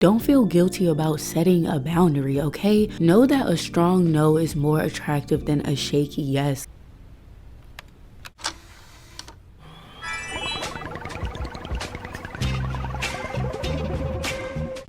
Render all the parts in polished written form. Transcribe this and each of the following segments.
Don't feel guilty about setting a boundary, okay? Know that a strong no is more attractive than a shaky yes.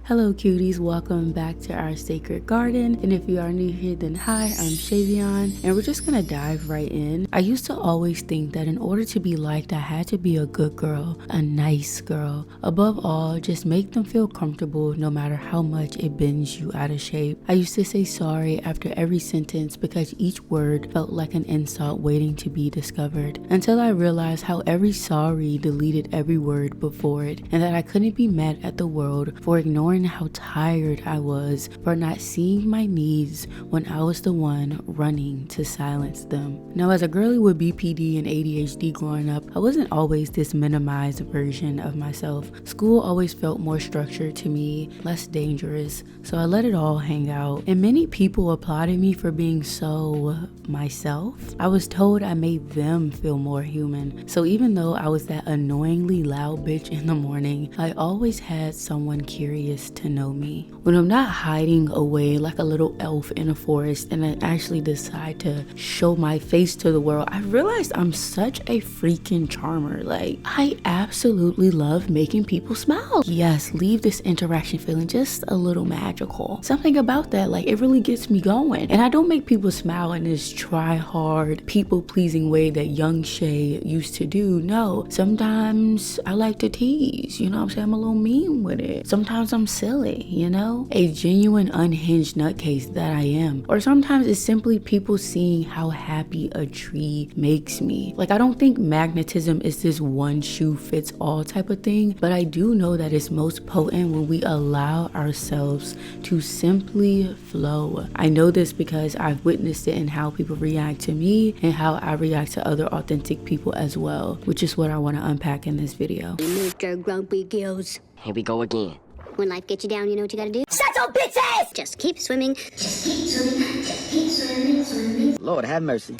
Hello cuties, welcome back to our sacred garden. And if you are new here, then hi, I'm Shavion, and we're just gonna dive right in. I used to always think that in order to be liked, I had to be a good girl, a nice girl. Above all, just make them feel comfortable no matter how much it bends you out of shape. I used to say sorry after every sentence because each word felt like an insult waiting to be discovered, until I realized how every sorry deleted every word before it, and that I couldn't be mad at the world for ignoring how tired I was, for not seeing my needs when I was the one running to silence them. Now, as a girly with BPD and ADHD growing up, I wasn't always this minimized version of myself. School always felt more structured to me, less dangerous, so I let it all hang out. And many people applauded me for being so myself. I was told I made them feel more human. So even though I was that annoyingly loud bitch in the morning, I always had someone curious to know me. When I'm not hiding away like a little elf in a forest and I actually decide to show my face to the world, I realized I'm such a freaking charmer. Like, I absolutely love making people smile. Yes, leave this interaction feeling just a little magical. Something about that, like, it really gets me going. And I don't make people smile in this try hard, people pleasing way that young Shay used to do. No, sometimes I like to tease, you know what I'm saying? I'm a little mean with it. Sometimes I'm silly, you know? A genuine unhinged nutcase that I am. Or sometimes it's simply people seeing how happy a tree makes me. Like, I don't think magnetism is this one shoe fits all type of thing, but I do know that it's most potent when we allow ourselves to simply flow. I know this because I've witnessed it in how people react to me and how I react to other authentic people as well, which is what I want to unpack in this video. Mr. Grumpy Gills. Here we go again. When life gets you down, you know what you gotta do? Shut your bitch ass! Just keep swimming. Just keep swimming. Just keep swimming, swimming. Lord have mercy.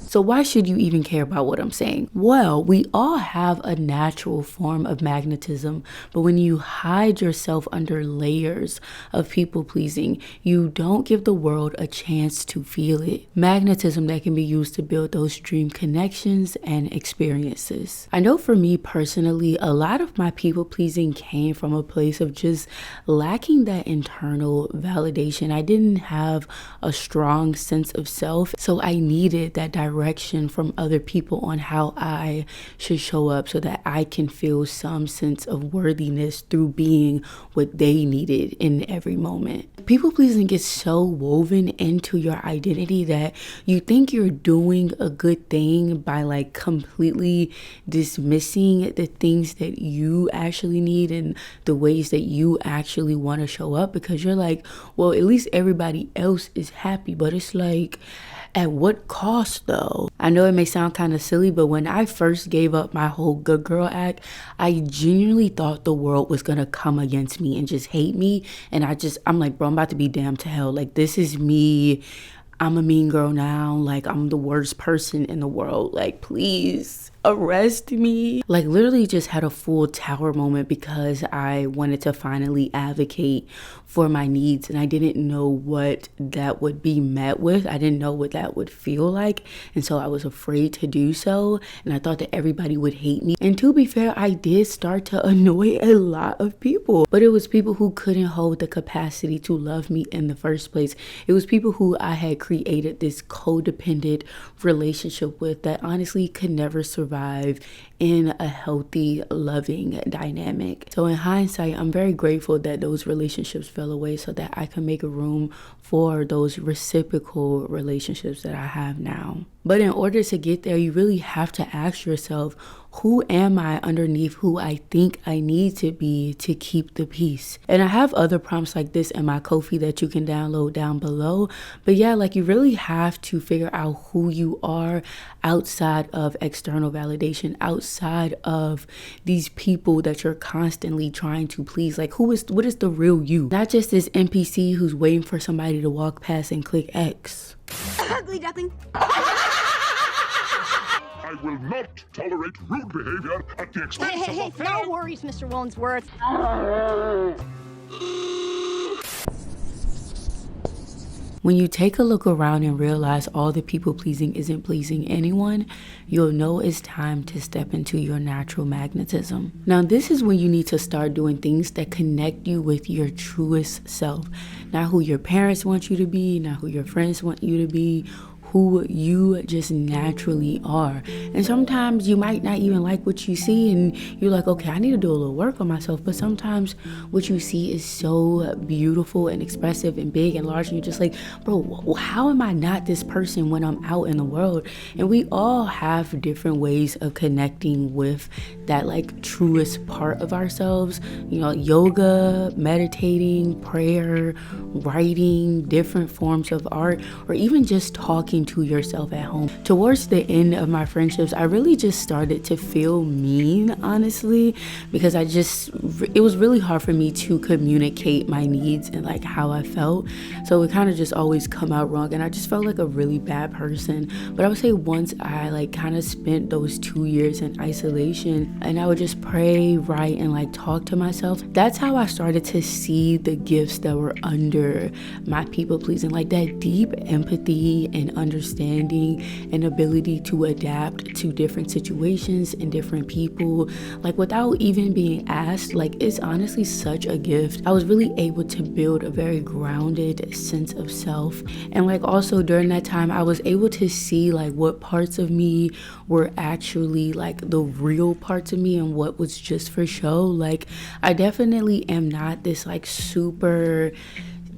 So why should you even care about what I'm saying? Well, we all have a natural form of magnetism, but when you hide yourself under layers of people pleasing, you don't give the world a chance to feel it. Magnetism that can be used to build those dream connections and experiences. I know for me personally, a lot of my people pleasing came from a place of just lacking that internal validation. I didn't have a strong sense of self, so I needed that direction from other people on how I should show up so that I can feel some sense of worthiness through being what they needed in every moment. People pleasing gets so woven into your identity that you think you're doing a good thing by like completely dismissing the things that you actually need and the ways that you actually want to show up, because you're like, well, at least everybody else is happy. But it's like, at what cost though? I know it may sound kind of silly, but when I first gave up my whole good girl act, I genuinely thought the world was gonna come against me and just hate me. And I'm like, bro, I'm about to be damned to hell. Like, this is me. I'm a mean girl now. Like, I'm the worst person in the world. Like, please arrest me. Like, literally just had a full tower moment because I wanted to finally advocate for my needs, and I didn't know what that would be met with. I didn't know what that would feel like, and so I was afraid to do so, and I thought that everybody would hate me. And to be fair, I did start to annoy a lot of people, but it was people who couldn't hold the capacity to love me in the first place. It was people who I had created this codependent relationship with that honestly could never survive in a healthy, loving dynamic. So in hindsight, I'm very grateful that those relationships fell away so that I can make room for those reciprocal relationships that I have now. But in order to get there, you really have to ask yourself, who am I underneath who I think I need to be to keep the peace? And I have other prompts like this in my Ko-fi that you can download down below. But yeah, like, you really have to figure out who you are outside of external validation, outside of these people that you're constantly trying to please. Like, what is the real you? Not just this NPC who's waiting for somebody to walk past and click X. Ugly duckling. I will not tolerate rude behavior at the expense of a fellow... No worries, Mr. Wollensworth. When you take a look around and realize all the people pleasing isn't pleasing anyone, you'll know it's time to step into your natural magnetism. Now, this is when you need to start doing things that connect you with your truest self. Not who your parents want you to be, not who your friends want you to be, who you just naturally are. And sometimes you might not even like what you see and you're like, okay, I need to do a little work on myself. But sometimes what you see is so beautiful and expressive and big and large, and you're just like, bro, how am I not this person when I'm out in the world? And we all have different ways of connecting with that like truest part of ourselves. You know, yoga, meditating, prayer, writing, different forms of art, or even just talking to yourself at home. Towards the end of my friendships, I really just started to feel mean, honestly, because it was really hard for me to communicate my needs and like how I felt. So it kind of just always come out wrong, and I just felt like a really bad person. But I would say once I like kind of spent those 2 years in isolation and I would just pray, write, and like talk to myself, that's how I started to see the gifts that were under my people pleasing, like that deep empathy and understanding and ability to adapt to different situations and different people, like without even being asked. Like, it's honestly such a gift. I was really able to build a very grounded sense of self, and like also during that time I was able to see like what parts of me were actually like the real parts of me and what was just for show. Like, I definitely am not this like super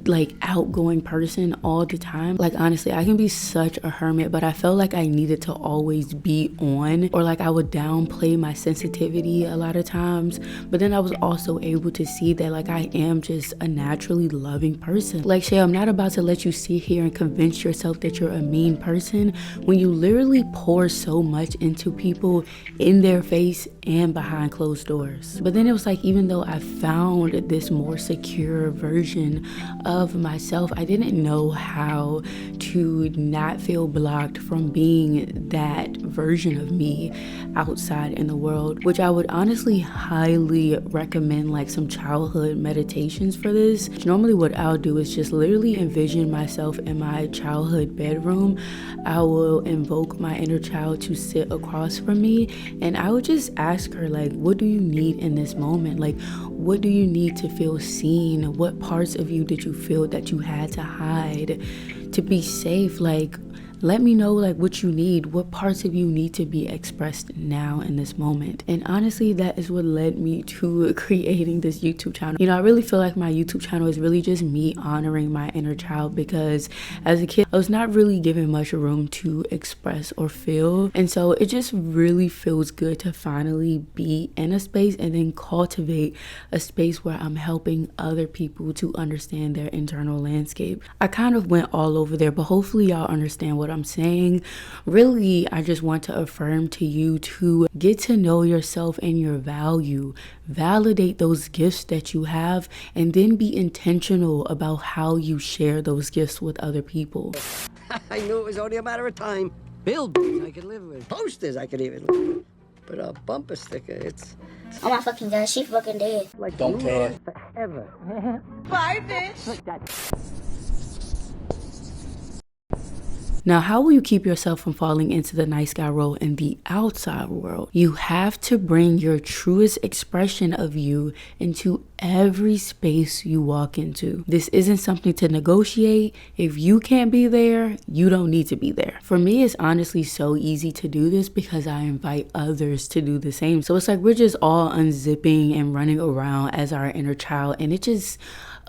like outgoing person all the time. Like, honestly, I can be such a hermit, but I felt like I needed to always be on, or like I would downplay my sensitivity a lot of times. But then I was also able to see that like I am just a naturally loving person. Like, Shay, I'm not about to let you sit here and convince yourself that you're a mean person when you literally pour so much into people in their face and behind closed doors. But then it was like, even though I found this more secure version of myself, I didn't know how to not feel blocked from being that version of me outside in the world, which I would honestly highly recommend like some childhood meditations for this. Normally what I'll do is just literally envision myself in my childhood bedroom. I will invoke my inner child to sit across from me, and I would just ask her like, what do you need in this moment? Like, what do you need to feel seen? What parts of you did you feel that you had to hide to be safe? Like, let me know like what you need, what parts of you need to be expressed now in this moment. And honestly, that is what led me to creating this YouTube channel. You know, I really feel like my YouTube channel is really just me honoring my inner child, because as a kid I was not really given much room to express or feel, and so it just really feels good to finally be in a space and then cultivate a space where I'm helping other people to understand their internal landscape. I kind of went all over there, but hopefully y'all understand what I'm saying. Really, I just want to affirm to you to get to know yourself and your value, validate those gifts that you have, and then be intentional about how you share those gifts with other people. I knew it was only a matter of time. Billboards I could live with, posters I could even live with, but a bumper sticker, it's Oh my fucking god, she fucking dead. like don't care forever. Bye, bitch. Like that. Now, how will you keep yourself from falling into the nice guy role in the outside world? You have to bring your truest expression of you into every space you walk into. This isn't something to negotiate. If you can't be there, you don't need to be there. For me, it's honestly so easy to do this because I invite others to do the same. So it's like we're just all unzipping and running around as our inner child, and it just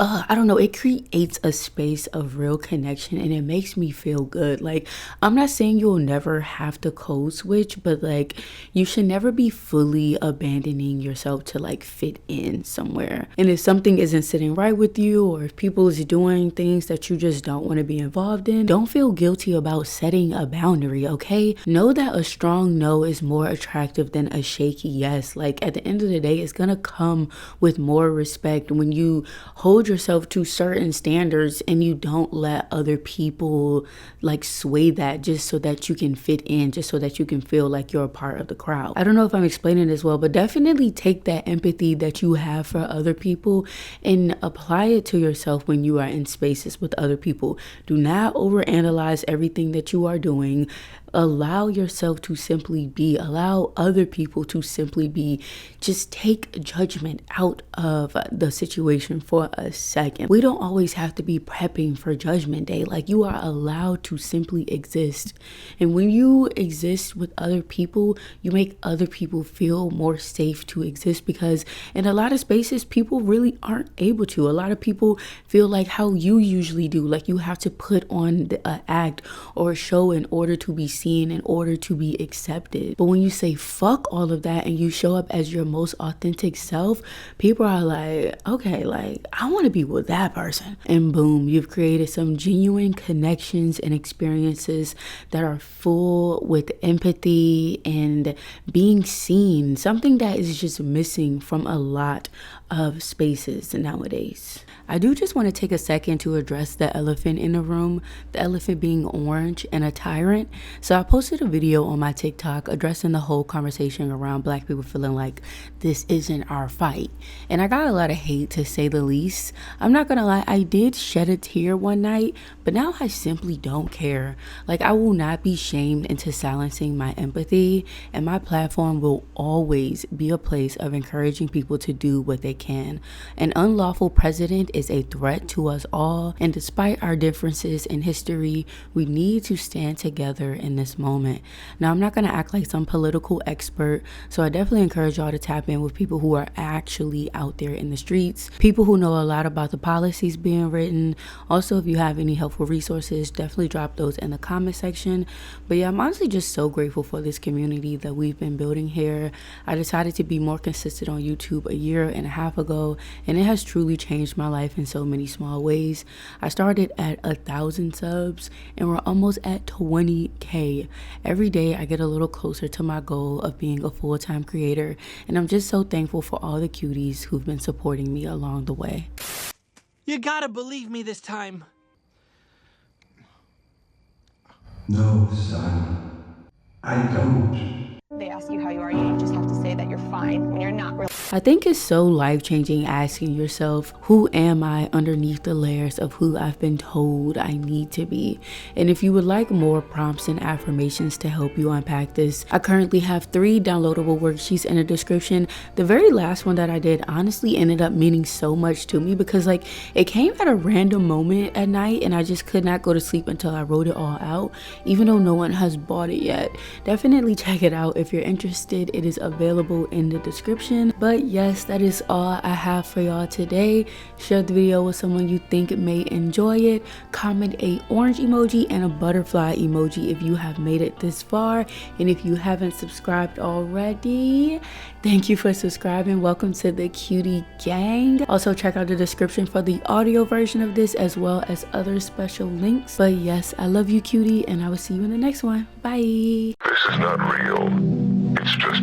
I don't know, it creates a space of real connection, and it makes me feel good. Like, I'm not saying you'll never have to code switch, but like, you should never be fully abandoning yourself to like fit in somewhere. And if something isn't sitting right with you, or if people is doing things that you just don't want to be involved in, don't feel guilty about setting a boundary, okay? Know that a strong no is more attractive than a shaky yes. Like, at the end of the day, it's gonna come with more respect when you hold yourself to certain standards and you don't let other people like sway that just so that you can fit in, just so that you can feel like you're a part of the crowd. I don't know if I'm explaining this well, but definitely take that empathy that you have for other people and apply it to yourself when you are in spaces with other people. Do not overanalyze everything that you are doing. Allow yourself to simply be. Allow other people to simply be. Just take judgment out of the situation for a second. We don't always have to be prepping for Judgment Day. Like, you are allowed to simply exist. And when you exist with other people, you make other people feel more safe to exist, because in a lot of spaces, people really aren't able to. A lot of people feel like how you usually do, like you have to put on an act or a show in order to be seen, in order to be accepted. But when you say fuck all of that and you show up as your most authentic self, people are like, okay, like, I want to be with that person. And boom, you've created some genuine connections and experiences that are full with empathy and being seen, something that is just missing from a lot of spaces nowadays. I do just want to take a second to address the elephant in the room, the elephant being orange and a tyrant. So I posted a video on my TikTok addressing the whole conversation around Black people feeling like this isn't our fight. And I got a lot of hate, to say the least. I'm not gonna lie, I did shed a tear one night, but now I simply don't care. Like, I will not be shamed into silencing my empathy, and my platform will always be a place of encouraging people to do what they can. An unlawful president is a threat to us all, and despite our differences in history, we need to stand together in this moment. Now, I'm not going to act like some political expert, so I definitely encourage y'all to tap in with people who are actually out there in the streets, people who know a lot about the policies being written. Also, if you have any helpful resources, definitely drop those in the comment section. But yeah, I'm honestly just so grateful for this community that we've been building here. I decided to be more consistent on YouTube a year and a half ago, and it has truly changed my life in so many small ways. I started at 1,000 subs and we're almost at 20K. Every day I get a little closer to my goal of being a full-time creator, and I'm just so thankful for all the cuties who've been supporting me along the way. You gotta believe me this time. No, son. I don't. They ask you how you are, you just have to say that you're fine when you're not really. I think it's so life-changing asking yourself, who am I underneath the layers of who I've been told I need to be? And if you would like more prompts and affirmations to help you unpack this, I currently have 3 downloadable worksheets in the description. The very last one that I did honestly ended up meaning so much to me, because like, it came at a random moment at night and I just could not go to sleep until I wrote it all out, even though no one has bought it yet. Definitely check it out if you're interested. It is available in the description. But yes, that is all I have for y'all today. Share the video with someone you think may enjoy it. Comment a orange emoji and a butterfly emoji if you have made it this far. And if you haven't subscribed already, thank you for subscribing. Welcome to the cutie gang. Also check out the description for the audio version of this, as well as other special links. But yes, I love you, cutie, and I will see you in the next one. Bye. This is not real. It's just